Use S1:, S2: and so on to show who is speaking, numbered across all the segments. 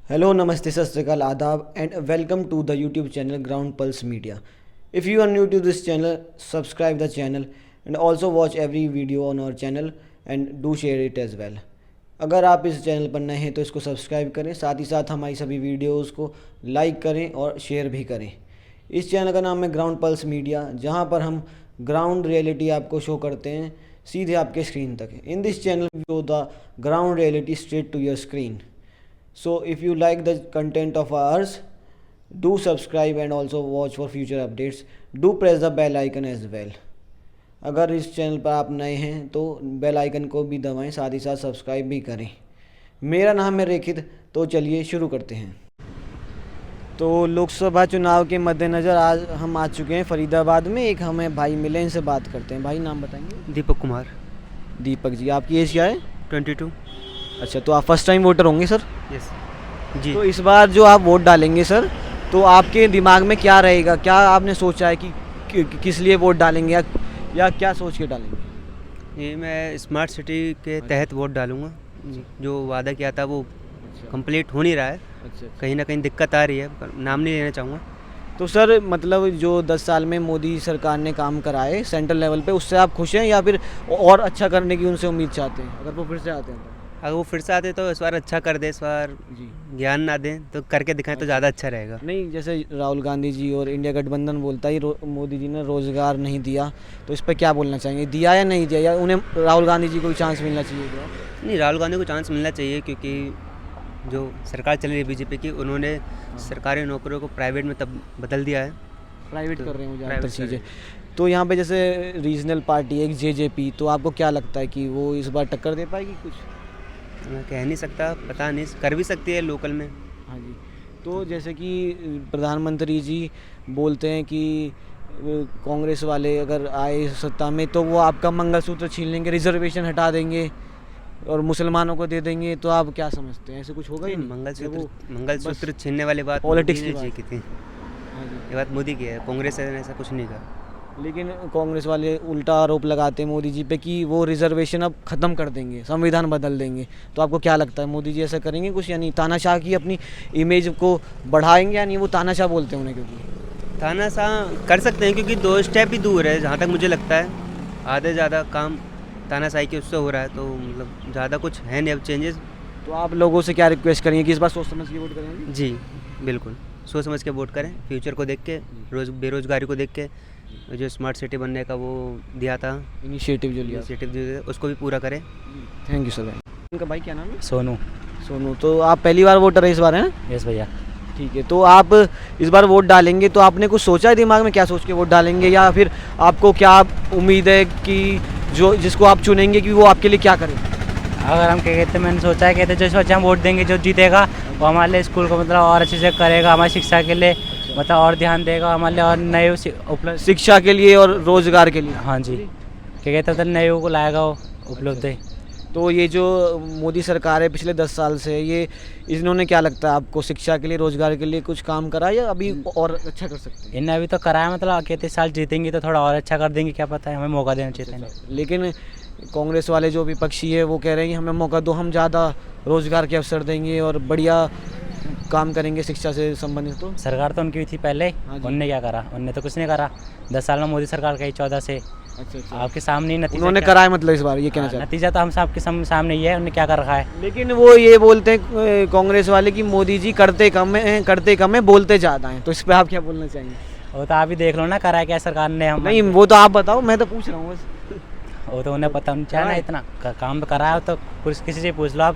S1: Hello, Namaste, Sat Sri Akal, Adab, and welcome to the YouTube channel Ground Pulse Media. If you are new to this channel, subscribe the channel and also watch every video on our channel and do share it as well. अगर आप इस channel पर नए हैं तो इसको subscribe करें, साथ ही साथ हमारी सभी वीडियोस को लाइक करें और शेयर भी करें। इस चैनल का नाम है ग्राउंड पल्स मीडिया, जहां पर हम ग्राउंड रियलिटी आपको शो करते हैं सीधे आपके स्क्रीन तक। In this channel we show the ground reality straight to your screen. So if you like the content of ours, do subscribe and also watch for future updates. Do press the bell icon as well. अगर इस channel पर आप नए हैं तो bell icon को भी दबाएं, साथ ही साथ सब्सक्राइब भी करें। मेरा नाम है रेखित, तो चलिए शुरू करते हैं। तो लोकसभा चुनाव के मद्देनज़र आज हम आ चुके हैं फरीदाबाद में। एक हमें भाई मिले, इनसे बात करते हैं। भाई नाम बताएंगे?
S2: दीपक कुमार।
S1: दीपक जी, आपकी एज क्या है?
S2: 22।
S1: अच्छा, तो आप फर्स्ट टाइम वोटर होंगे सर?
S2: यस जी।
S1: तो इस बार जो आप वोट डालेंगे सर, तो आपके दिमाग में क्या रहेगा? क्या आपने सोचा है कि किस लिए वोट डालेंगे या क्या सोच के डालेंगे?
S2: ये मैं स्मार्ट सिटी के तहत वोट डालूंगा। जो वादा किया था वो कंप्लीट हो नहीं रहा है।
S1: अच्छा।
S2: कहीं ना कहीं दिक्कत आ रही है, पर नाम नहीं लेना चाहूँगा।
S1: तो सर मतलब जो 10 साल में मोदी सरकार ने काम कराए सेंट्रल लेवल पे, उससे आप खुश हैं या फिर और अच्छा करने की उनसे उम्मीद चाहते हैं, अगर वो फिर से आते हैं तो?
S2: अगर वो फिर से आते तो इस बार अच्छा कर दे, इस बार
S1: जी।
S2: ज्ञान ना दें तो करके दिखाएं तो ज़्यादा अच्छा रहेगा।
S1: नहीं, जैसे राहुल गांधी जी और इंडिया गठबंधन बोलता है मोदी जी ने रोज़गार नहीं दिया, तो इस पर क्या बोलना चाहेंगे? दिया या नहीं दिया, या उन्हें राहुल गांधी जी को चांस मिलना चाहिए क्या?
S2: नहीं, राहुल गांधी को चांस मिलना चाहिए, क्योंकि जो सरकार चल रही है बीजेपी की, उन्होंने सरकारी नौकरियों को प्राइवेट में तब बदल दिया है।
S1: प्राइवेट
S2: तो
S1: कर रहे हैं मुझे
S2: प्राइवेट
S1: ज़्यादातर
S2: कर
S1: चीज़ें। तो यहाँ पे जैसे रीजनल पार्टी है एक जेजेपी, तो आपको क्या लगता है कि वो इस बार टक्कर दे पाएगी कुछ?
S2: मैं कह नहीं सकता, पता नहीं, कर भी सकती है लोकल में।
S1: हाँ जी। तो जैसे कि प्रधानमंत्री जी बोलते हैं कि कांग्रेस वाले अगर आए सत्ता में तो वो आपका मंगलसूत्र छीन लेंगे, रिजर्वेशन हटा देंगे और मुसलमानों को दे देंगे, तो आप क्या समझते हैं, ऐसे कुछ होगा ही नहीं?
S2: मंगलसूत्र छीनने वाली बात
S1: पॉलिटिक्स
S2: मोदी
S1: की
S2: ने
S1: बात।
S2: की थी।
S1: हाँ जी।
S2: ये बात मोदी की है, कांग्रेस ने ऐसा कुछ नहीं कहा।
S1: लेकिन कांग्रेस वाले उल्टा आरोप लगाते हैं मोदी जी पे कि वो रिजर्वेशन अब ख़त्म कर देंगे, संविधान बदल देंगे। तो आपको क्या लगता है, मोदी जी ऐसा करेंगे कुछ, यानी तानाशाह की अपनी इमेज को बढ़ाएंगे? यानी वो तानाशाह बोलते हैं उन्हें, क्योंकि
S2: तानाशाह कर सकते हैं, क्योंकि 2 स्टेप ही दूर है जहाँ तक मुझे लगता है। आधे ज़्यादा काम तानाशाही के उससे हो रहा है, तो मतलब ज़्यादा कुछ है नहीं अब चेंजेस।
S1: तो आप लोगों से क्या रिक्वेस्ट करेंगे कि इस बार सोच समझ के वोट करेंगे?
S2: जी बिल्कुल, सोच समझ के वोट करें, फ्यूचर को देख के, बेरोज़गारी को देख के। जो स्मार्ट सिटी बनने का वो दिया था,
S1: इनिशिएटिव जो लिया।
S2: इनिशिएटिव दिए थे, उसको भी पूरा करें।
S1: Thank you sir. इनका भाई क्या नाम है?
S3: सोनू।
S1: सोनू। तो आप पहली बार वोटर है इस बार, हैं?
S3: यस भैया।
S1: ठीक है। तो आप इस बार वोट डालेंगे तो आपने कुछ सोचा है दिमाग में, क्या सोच के वोट डालेंगे, या फिर आपको क्या उम्मीद है कि जो जिसको आप चुनेंगे कि वो आपके लिए क्या करे?
S3: अगर हम क्या कहते हैं, मैंने सोचा है, कहते जिस बच्चे हम वोट देंगे जो जीतेगा वो हमारे लिए स्कूल को मतलब और अच्छे से करेगा, हमारी शिक्षा के लिए मतलब और ध्यान देगा, हमारे लिए और नए उपलब्ध
S1: शिक्षा के लिए और रोजगार के लिए।
S3: हाँ जी, क्या कहते हैं, नए को लाएगा वो उपलब्ध है।
S1: तो ये जो मोदी सरकार है पिछले 10 साल से, ये इन्होंने क्या लगता है आपको शिक्षा के लिए, रोजगार के लिए कुछ काम करा या अभी और अच्छा कर सकते हैं?
S3: इन्हें अभी तो कराया, मतलब कहते साल जीतेंगे तो थोड़ा और अच्छा कर देंगे, क्या पता है, हमें मौका देना चाहिए।
S1: लेकिन कांग्रेस वाले जो विपक्षी है वो कह रहे हैं कि हमें मौका दो, हम ज़्यादा रोजगार के अवसर देंगे और बढ़िया काम करेंगे शिक्षा से संबंधित। तो
S3: सरकार तो उनकी भी थी पहले, उनने क्या करा? उनने तो कुछ नहीं करा। 10 साल में मोदी सरकार का ही 14 से।
S1: अच्छा।
S3: आपके सामने ही नतीजा
S1: उन्होंने करा है, मतलब इस बार ये कहना चाहते
S3: नतीजा तो हम सबके सामने ही है, उन्होंने क्या कर रखा है।
S1: लेकिन वो ये बोलते हैं कांग्रेस वाले कि मोदी जी करते कम है बोलते ज़्यादा हैं, तो इस पर आप क्या बोलना चाहेंगे?
S3: वो तो आप ही देख लो ना, करा है क्या सरकार ने। हम
S1: नहीं, वो तो आप बताओ, मैं तो पूछ रहा हूँ बस।
S3: वो तो उन्हें पता नहीं ना, इतना काम तो करा है, तो किसी से पूछ लो आप।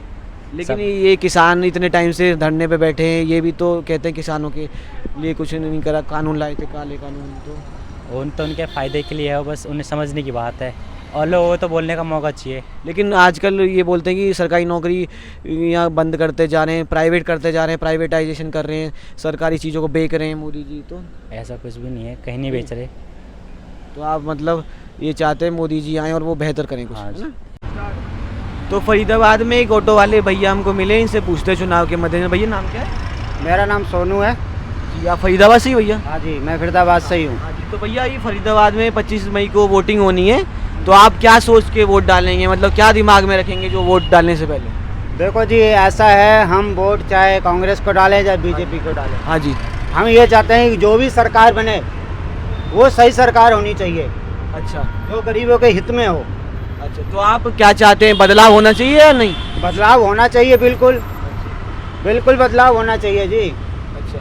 S1: लेकिन ये किसान इतने टाइम से धरने पे बैठे हैं, ये भी तो कहते हैं किसानों के लिए कुछ नहीं करा, कानून लाए थे, काले कानून। तो
S3: उनके फ़ायदे के लिए है, बस उन्हें समझने की बात है, और लोगों को तो बोलने का मौका चाहिए।
S1: लेकिन आजकल ये बोलते हैं कि सरकारी नौकरी यहाँ बंद करते जा रहे हैं, प्राइवेट करते जा रहे हैं, प्राइवेटाइजेशन कर रहे हैं, सरकारी चीज़ों को बेच रहे हैं मोदी जी। तो
S3: ऐसा कुछ भी नहीं है, कहीं नहीं बेच रहे।
S1: तो आप मतलब ये चाहते हैं मोदी जी आएँ और वो बेहतर करें कुछ,
S3: हाँ
S1: है ना? तो फरीदाबाद में एक ऑटो वाले भैया हमको मिले, इनसे पूछते हैं चुनाव के मद्देनजर। भैया नाम क्या है?
S4: मेरा नाम सोनू है।
S1: जी, आप फरीदाबाद से ही भैया?
S4: हाँ जी, मैं फरीदाबाद से ही हूँ।
S1: हाँ जी। तो भैया ये फरीदाबाद में 25 मई को वोटिंग होनी है, तो आप क्या सोच के वोट डालेंगे, मतलब क्या दिमाग में रखेंगे जो वोट डालने से पहले?
S4: देखो जी, ऐसा है, हम वोट चाहे कांग्रेस को डालें चाहे बीजेपी को डालें,
S1: हाँ जी।
S4: हम ये चाहते हैं कि जो भी सरकार बने वो सही सरकार होनी चाहिए,
S1: अच्छा
S4: जो गरीबों के हित में हो।
S1: अच्छा, तो आप क्या चाहते हैं, बदलाव होना चाहिए या नहीं?
S4: बदलाव होना चाहिए, बिल्कुल बिल्कुल बदलाव होना चाहिए जी।
S1: अच्छा,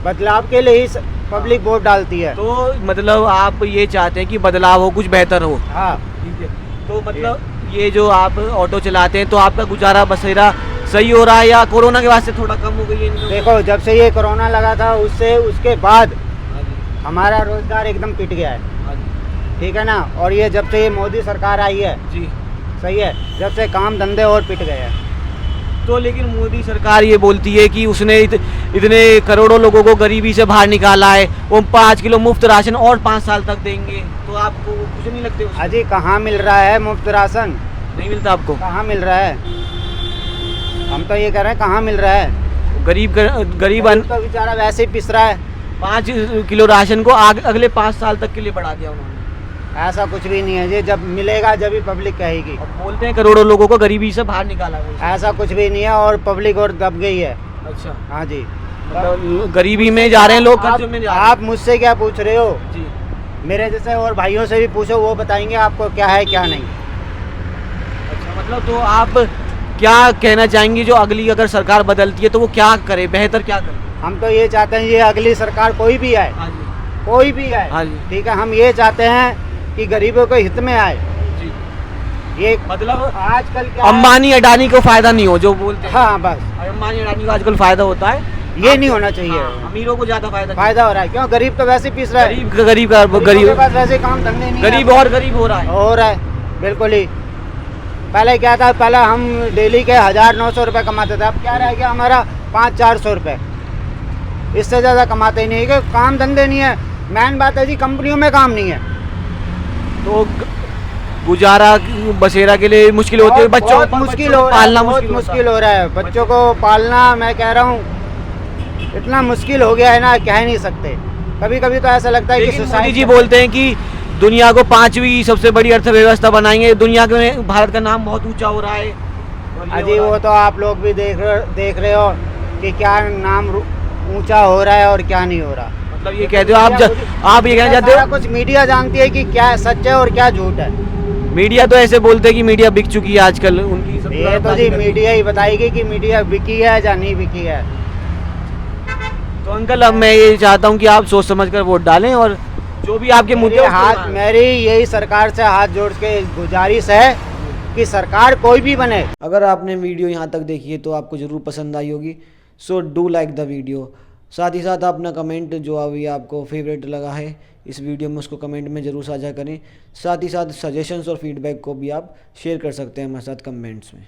S4: बदलाव के लिए ही पब्लिक वोट डालती है।
S1: तो मतलब आप ये चाहते हैं कि बदलाव हो, कुछ बेहतर हो।
S4: हाँ,
S1: ठीक है, तो मतलब ये जो आप ऑटो चलाते हैं तो आपका गुजारा बसेरा सही हो रहा है या कोरोना के बाद से थोड़ा कम हो गई है इनकम?
S4: देखो जब से ये कोरोना लगा था उसके बाद हमारा रोजगार एकदम पिट गया है, ठीक है ना। और ये जब से ये मोदी सरकार आई है,
S1: जी,
S4: सही है, जब से काम धंधे और पिट गए हैं।
S1: तो लेकिन मोदी सरकार ये बोलती है कि उसने इतने करोड़ों लोगों को गरीबी से बाहर निकाला है, वो 5 किलो मुफ्त राशन और 5 साल तक देंगे, तो आपको कुछ नहीं लगते उससे?
S4: अजी कहाँ मिल रहा है मुफ्त राशन?
S1: नहीं मिलता आपको?
S4: कहाँ मिल रहा है? हम तो ये कह रहे हैं कहाँ मिल रहा है?
S1: गरीब
S4: तो बेचारा वैसे ही पिस रहा है।
S1: 5 किलो राशन को अगले 5 साल तक के लिए बढ़ा दिया उन्होंने।
S4: ऐसा कुछ भी नहीं है जी, जब मिलेगा जब ही पब्लिक कहेगी।
S1: और बोलते हैं करोड़ों लोगों को गरीबी से बाहर निकाला है।
S4: ऐसा कुछ भी नहीं है, और पब्लिक और दब गई है।
S1: अच्छा,
S4: हाँ जी,
S1: मतलब गरीबी में जा रहे हैं लोग, कर्ज में जा रहे हैं।
S4: आप मुझसे क्या पूछ रहे हो?
S1: जी,
S4: मेरे जैसे और भाइयों से भी पूछो, वो बताएंगे आपको क्या है क्या नहीं।
S1: अच्छा, मतलब तो आप क्या कहना चाहेंगे, जो अगली अगर सरकार बदलती है तो वो क्या करे, बेहतर क्या करे?
S4: हम तो ये चाहते हैं ये अगली सरकार कोई भी आए,
S1: हाँ जी,
S4: कोई भी आए,
S1: हाँ जी,
S4: ठीक है, हम ये चाहते हैं कि गरीबों के हित में आए।
S1: जी,
S4: ये
S1: मतलब
S4: आजकल क्या है?
S1: अंबानी अडानी को फायदा नहीं हो जो बोलते हैं।
S4: हाँ बस,
S1: अंबानी अडानी को आजकल फायदा होता है,
S4: ये नहीं होना चाहिए।
S1: हाँ, अमीरों को ज्यादा फायदा
S4: फायदा हो रहा है, क्यों? गरीब तो वैसे ही पीस रहा है।
S1: गरीब
S4: गरीबों के पास वैसे काम धंधे नहीं
S1: गरीब
S4: है।
S1: और गरीब हो रहा है।
S4: हो रहा है, बिल्कुल ही। पहले क्या था, पहले हम डेली के 1900 रुपये कमाते थे, अब क्या रह गया हमारा 500-400 रुपये, इससे ज़्यादा कमाते ही नहीं, क्योंकि काम धंधे नहीं है। मेन बात है जी, कंपनियों में काम नहीं है,
S1: तो गुजारा बसेरा के लिए मुश्किल होती है, बच्चों
S4: बहुत मुश्किल हो रहा है,
S1: पालना
S4: बहुत मुश्किल हो रहा है। बच्चों को पालना, मैं कह रहा हूँ, इतना मुश्किल हो गया है ना, कह नहीं सकते। कभी कभी तो ऐसा लगता है कि
S1: लेकिन मोदी
S4: सोसाइटी
S1: जी बोलते हैं कि दुनिया को 5वीं सबसे बड़ी अर्थव्यवस्था बनाएंगे, दुनिया में भारत का नाम बहुत ऊंचा हो रहा है। और ये
S4: अजी
S1: हो रहा
S4: वो तो आप लोग भी देख रहे हो कि क्या नाम ऊंचा हो रहा है और क्या नहीं हो रहा।
S1: है। मतलब ये कहते हो आप ये कहना चाहते
S4: सारा
S1: हो,
S4: कुछ मीडिया जानती है कि क्या सच है और क्या झूठ है।
S1: मीडिया तो ऐसे बोलते हैं कि मीडिया बिक चुकी है आजकल, उनकी सब
S4: ये तो जी मीडिया ही बताएगी कि मीडिया बिकी है या नहीं बिकी है।
S1: तो अंकल, अब मैं ये चाहता हूँ कि आप सोच समझ कर वोट डालें, और जो भी आपके मुद्दे
S4: मेरी यही सरकार से हाथ जोड़ के गुजारिश है कि सरकार कोई भी बने।
S1: अगर आपने वीडियो यहाँ तक देखी है तो आपको ज़रूर पसंद आई होगी, so do like the video. साथ ही साथ अपना कमेंट जो अभी आपको फेवरेट लगा है इस वीडियो में, उसको कमेंट में ज़रूर साझा करें। साथ ही साथ सजेशंस और फीडबैक को भी आप शेयर कर सकते हैं हमारे साथ कमेंट्स में।